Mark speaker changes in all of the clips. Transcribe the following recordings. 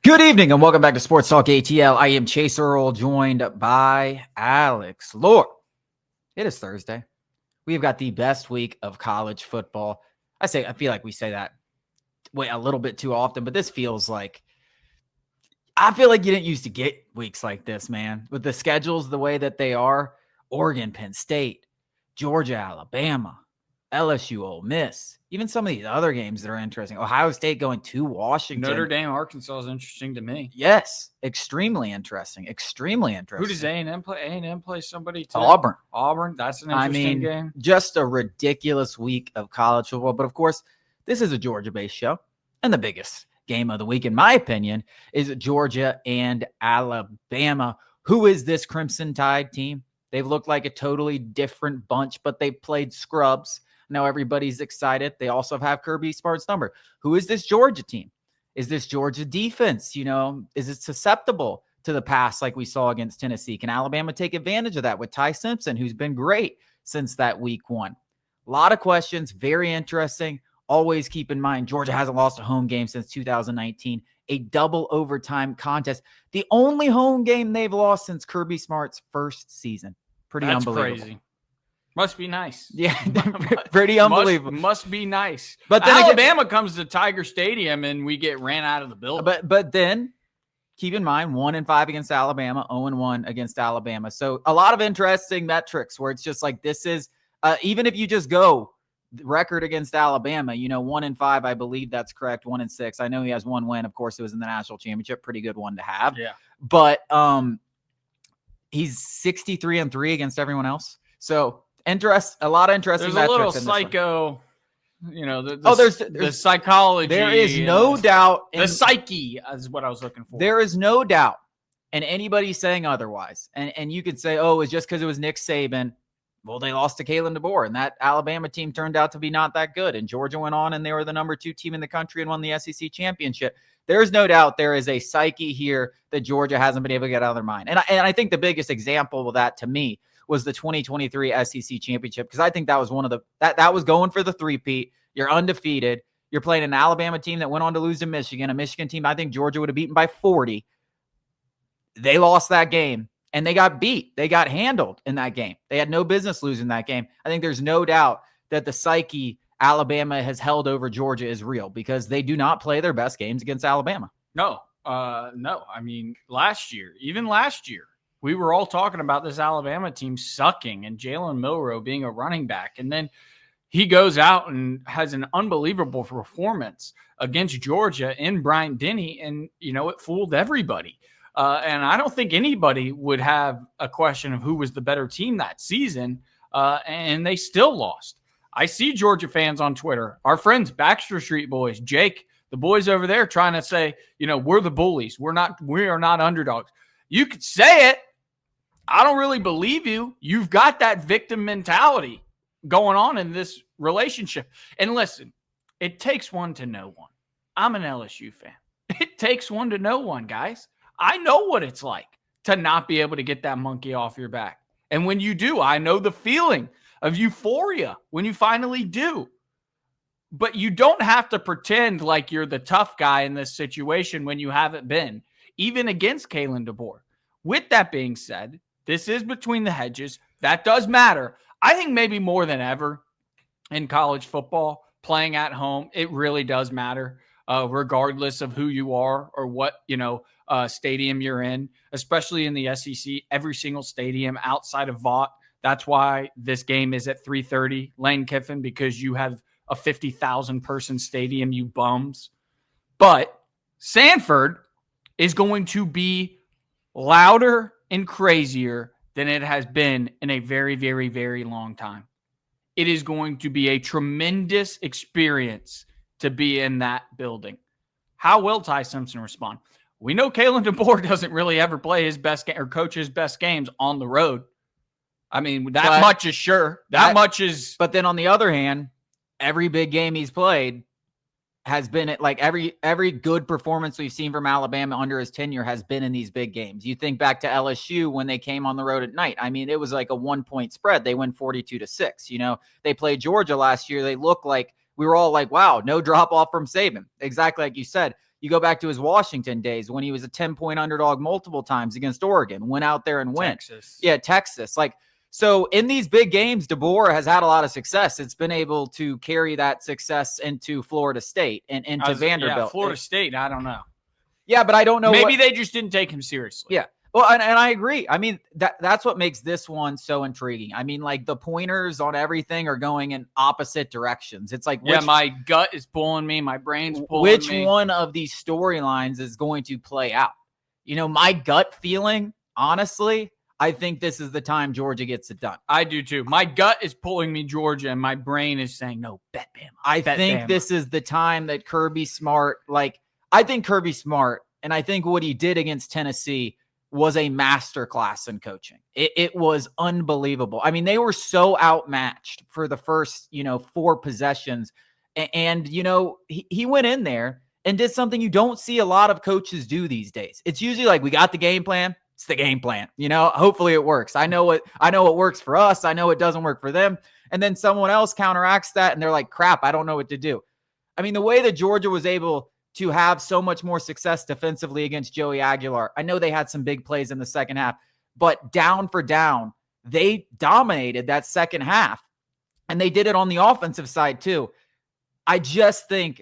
Speaker 1: Good evening and welcome back to Sports Talk ATL. I am Chase Earl, joined by Alex Lord. It is Thursday. We've got the best week of college football. I feel like we say that a little bit too often, but this feels like, I feel like you didn't used to get weeks like this, man. With the schedules the way that they are, Oregon, Penn State, Georgia, Alabama, LSU, Ole Miss, even some of these other games that are interesting. Ohio State going to Washington.
Speaker 2: Notre Dame, Arkansas is interesting to me.
Speaker 1: Yes, extremely interesting. Extremely interesting.
Speaker 2: Who does A&M play? A&M plays somebody too.
Speaker 1: Auburn.
Speaker 2: That's an interesting game.
Speaker 1: Just a ridiculous week of college football. But of course, this is a Georgia-based show, and the biggest game of the week, in my opinion, is Georgia and Alabama. Who is this Crimson Tide team? They've looked like a totally different bunch, but they played scrubs. Now everybody's excited. They also have Kirby Smart's number. Who is this Georgia team? Is this Georgia defense? Is it susceptible to the pass like we saw against Tennessee? Can Alabama take advantage of that with Ty Simpson, who's been great since that week one? A lot of questions, very interesting. Always keep in mind, Georgia hasn't lost a home game since 2019, a double overtime contest. The only home game they've lost since Kirby Smart's first season.
Speaker 2: That's
Speaker 1: unbelievable.
Speaker 2: Crazy. Must be nice.
Speaker 1: Yeah, pretty unbelievable.
Speaker 2: Must be nice.
Speaker 1: But
Speaker 2: then Alabama comes to Tiger Stadium and we get ran out of the building.
Speaker 1: But then keep in mind 1-5 against Alabama, 0-1 against Alabama. So a lot of interesting metrics where it's just like this is even if you just go record against Alabama, 1-5, I believe that's correct. 1-6. I know he has one win. Of course, it was in the national championship. Pretty good one to have.
Speaker 2: Yeah.
Speaker 1: But he's 63-3 against everyone else. So a lot of interesting.
Speaker 2: There's a little psycho, the psychology.
Speaker 1: There is no doubt.
Speaker 2: The psyche is what I was looking for.
Speaker 1: There is no doubt, and anybody saying otherwise, and you could say, oh, it's just because it was Nick Saban. Well, they lost to Kalen DeBoer, and that Alabama team turned out to be not that good. And Georgia went on, and they were the number 2 team in the country and won the SEC championship. There's no doubt there is a psyche here that Georgia hasn't been able to get out of their mind. And I think the biggest example of that to me was the 2023 SEC championship, because I think that was one of that was going for the three-peat. You're undefeated. You're playing an Alabama team that went on to lose to Michigan, a Michigan team I think Georgia would have beaten by 40. They lost that game, and they got beat. They got handled in that game. They had no business losing that game. I think there's no doubt that the psyche Alabama has held over Georgia is real, because they do not play their best games against Alabama.
Speaker 2: No. I mean, last year, we were all talking about this Alabama team sucking and Jalen Milroe being a running back. And then he goes out and has an unbelievable performance against Georgia in Bryant-Denny. And, it fooled everybody. And I don't think anybody would have a question of who was the better team that season. And they still lost. I see Georgia fans on Twitter, our friends, Baxter Street boys, Jake, the boys over there trying to say, we're the bullies. We are not underdogs. You could say it. I don't really believe you. You've got that victim mentality going on in this relationship. And listen, it takes one to know one. I'm an LSU fan. It takes one to know one, guys. I know what it's like to not be able to get that monkey off your back. And when you do, I know the feeling of euphoria when you finally do. But you don't have to pretend like you're the tough guy in this situation when you haven't been, even against Kalen DeBoer. With that being said, this is between the hedges. That does matter. I think maybe more than ever in college football, playing at home, it really does matter, regardless of who you are or what, stadium you're in, especially in the SEC, every single stadium outside of Vaught. That's why this game is at 3:30, Lane Kiffin, because you have a 50,000 person stadium, you bums. But Sanford is going to be louder and crazier than it has been in a very, very, very long time. It is going to be a tremendous experience to be in that building. How will Ty Simpson respond? We know Kalen DeBoer doesn't really ever play his best game or coach his best games on the road. I mean, much is sure. Much is.
Speaker 1: But then on the other hand, every big game he's played has been like every good performance we've seen from Alabama under his tenure has been in these big games. You think back to LSU when they came on the road at night. I mean, it was like a 1-point spread. They win 42-6. They played Georgia last year. They looked like we were all like, wow, no drop off from Saban. Exactly like you said. You go back to his Washington days when he was a 10-point underdog multiple times against Oregon, went out there and went. Texas. Like, so in these big games, DeBoer has had a lot of success. It's been able to carry that success into Florida State and into Vanderbilt.
Speaker 2: Yeah, Florida State, I don't know.
Speaker 1: Yeah, but I don't know.
Speaker 2: Maybe they just didn't take him seriously.
Speaker 1: Yeah. Well, and I agree. I mean, that's what makes this one so intriguing. I mean, like the pointers on everything are going in opposite directions. It's like,
Speaker 2: my gut is pulling me. My brain's pulling
Speaker 1: me. Which
Speaker 2: me.
Speaker 1: one of these storylines is going to play out? You know, my gut feeling, honestly, I think this is the time Georgia gets it done.
Speaker 2: I do too. My gut is pulling me Georgia, and my brain is saying, no, bet Bama.
Speaker 1: I think this is the time that Kirby Smart, I think Kirby Smart, and I think what he did against Tennessee was a masterclass in coaching. It was unbelievable. I mean, they were so outmatched for the first, 4 possessions. And he went in there and did something you don't see a lot of coaches do these days. It's usually like, we got the game plan. It's the game plan. Hopefully it works. I know what works for us. I know it doesn't work for them. And then someone else counteracts that and they're like, crap, I don't know what to do. I mean, the way that Georgia was able to have so much more success defensively against Joey Aguilar. I know they had some big plays in the second half, but down for down, they dominated that second half. And they did it on the offensive side too. I just think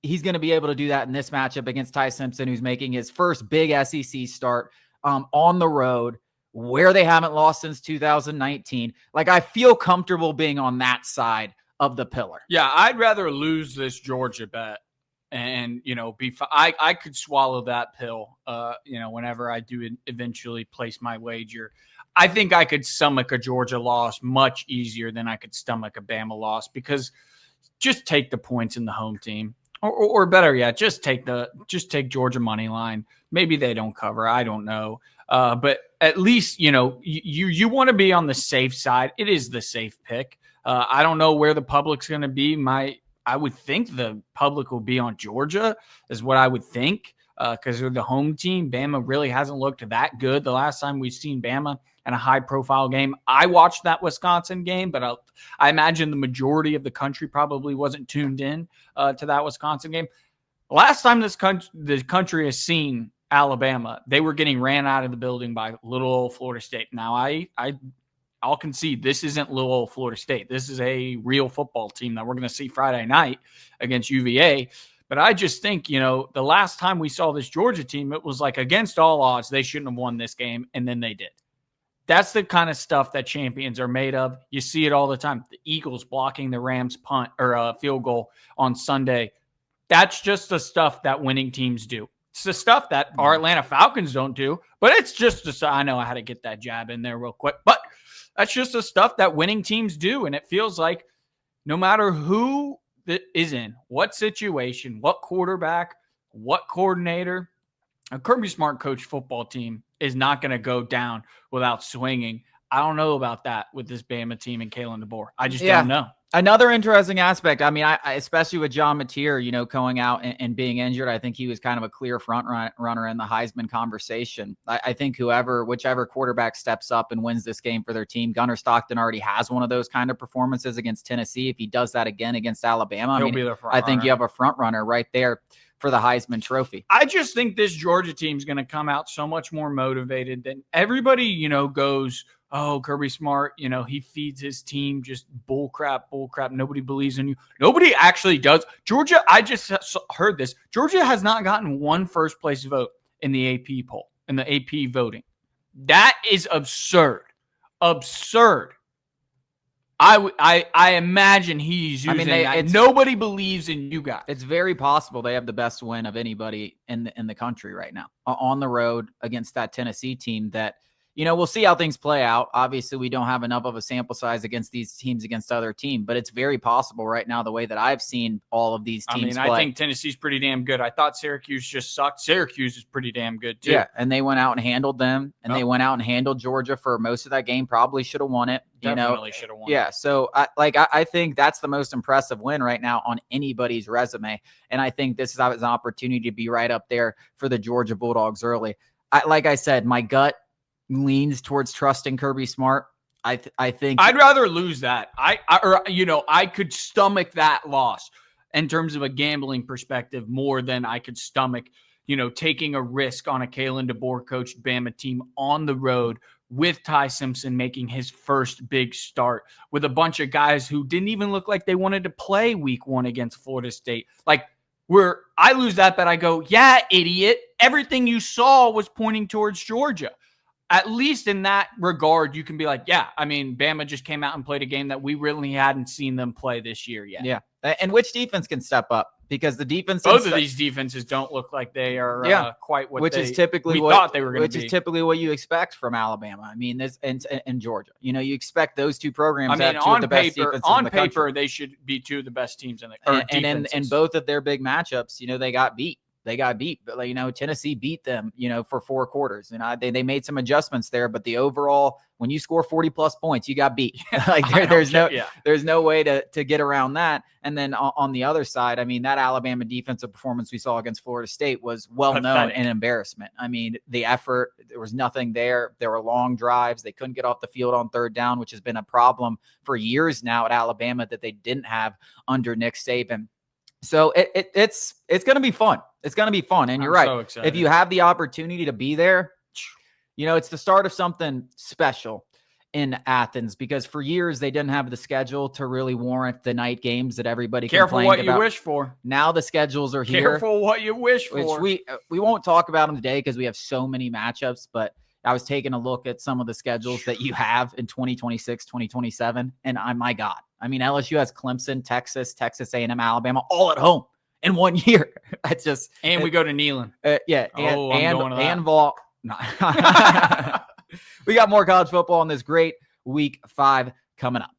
Speaker 1: he's going to be able to do that in this matchup against Ty Simpson, who's making his first big SEC start on the road, where they haven't lost since 2019. Like, I feel comfortable being on that side of the pillar.
Speaker 2: Yeah, I'd rather lose this Georgia bet. And, I could swallow that pill, whenever I do eventually place my wager. I think I could stomach a Georgia loss much easier than I could stomach a Bama loss, because just take the points in the home team, or better yet, just take Georgia money line. Maybe they don't cover. I don't know. But at least, you want to be on the safe side. It is the safe pick. I don't know where the public's going to be. I would think the public will be on Georgia, is what I would think, because they're the home team. Bama really hasn't looked that good. The last time we've seen Bama in a high-profile game, I watched that Wisconsin game, but I imagine the majority of the country probably wasn't tuned in to that Wisconsin game. Last time the country has seen Alabama, they were getting ran out of the building by little old Florida State. Now, I'll concede this isn't little old Florida State. This is a real football team that we're going to see Friday night against UVA. But I just think, the last time we saw this Georgia team, it was like against all odds, they shouldn't have won this game, and then they did. That's the kind of stuff that champions are made of. You see it all the time. The Eagles blocking the Rams punt or field goal on Sunday. That's just the stuff that winning teams do. It's the stuff that our Atlanta Falcons don't do, but it's just I know I had to get that jab in there real quick, but that's just the stuff that winning teams do. And it feels like no matter who is in what situation, what quarterback, what coordinator, a Kirby Smart coach football team is not going to go down without swinging. I don't know about that with this Bama team and Kalen DeBoer. I just don't know.
Speaker 1: Another interesting aspect, I mean, I especially with John Mateer, going out and being injured, I think he was kind of a clear front runner in the Heisman conversation. I think whichever quarterback steps up and wins this game for their team, Gunnar Stockton already has one of those kind of performances against Tennessee. If he does that again against Alabama, I think you have a front runner right there for the Heisman Trophy.
Speaker 2: I just think this Georgia team is going to come out so much more motivated than everybody, goes, oh, Kirby Smart, he feeds his team just bull crap. Nobody believes in you. Nobody actually does. Georgia, I just heard this. Georgia has not gotten one first place vote in the AP poll, in the AP voting. That is absurd. Absurd. I imagine he's using that. Nobody believes in you guys.
Speaker 1: It's very possible they have the best win of anybody in the country right now on the road against that Tennessee team that, we'll see how things play out. Obviously, we don't have enough of a sample size against these teams against other teams, but it's very possible right now the way that I've seen all of these teams play.
Speaker 2: I think Tennessee's pretty damn good. I thought Syracuse just sucked. Syracuse is pretty damn good, too.
Speaker 1: Yeah, and they went out and handled them, and they went out and handled Georgia for most of that game. Probably should have won it.
Speaker 2: Definitely should have won.
Speaker 1: Yeah, so I think that's the most impressive win right now on anybody's resume, and I think this is an opportunity to be right up there for the Georgia Bulldogs early. Like I said, my gut leans towards trusting Kirby Smart. I think
Speaker 2: I'd rather lose that. I could stomach that loss. in terms of a gambling perspective more than I could stomach, taking a risk on a Kalen DeBoer coached Bama team on the road with Ty Simpson making his first big start with a bunch of guys who didn't even look like they wanted to play week 1 against Florida State. Like, where I lose that bet, I go, yeah, idiot. Everything you saw was pointing towards Georgia. At least in that regard, you can be like, yeah, I mean, Bama just came out and played a game that we really hadn't seen them play this year yet.
Speaker 1: Yeah. And which defense can step up? Because the defense,
Speaker 2: both of these defenses don't look like they are quite what
Speaker 1: which is typically
Speaker 2: we thought they were going to be.
Speaker 1: Which is typically what you expect from Alabama. I mean, this and Georgia. You expect those two programs.
Speaker 2: I mean,
Speaker 1: to have two of the best defenses
Speaker 2: on
Speaker 1: in the
Speaker 2: paper,
Speaker 1: country.
Speaker 2: they should be two of the best teams in the
Speaker 1: and in both of their big matchups, they got beat. They got beat, but Tennessee beat them, for 4 quarters, and they made some adjustments there. But the overall, when you score 40+ points, you got beat. There's no way to get around that. And then on the other side, I mean, that Alabama defensive performance we saw against Florida State was well known and embarrassment. I mean, the effort, there was nothing there. There were long drives. They couldn't get off the field on 3rd down, which has been a problem for years now at Alabama that they didn't have under Nick Saban. So it's going to be fun. It's going to be fun. And you're right.
Speaker 2: So
Speaker 1: if you have the opportunity to be there, it's the start of something special in Athens, because for years they didn't have the schedule to really warrant the night games that everybody complained about.
Speaker 2: Careful what you wish for.
Speaker 1: Now the schedules are here.
Speaker 2: Careful what you wish for.
Speaker 1: Which we won't talk about them today because we have so many matchups, but I was taking a look at some of the schedules that you have in 2026, 2027, and my God. I mean, LSU has Clemson, Texas A&M, Alabama, all at home in 1 year. That's just
Speaker 2: we go to Neyland.
Speaker 1: And Vol. No. We got more college football on this great week 5 coming up.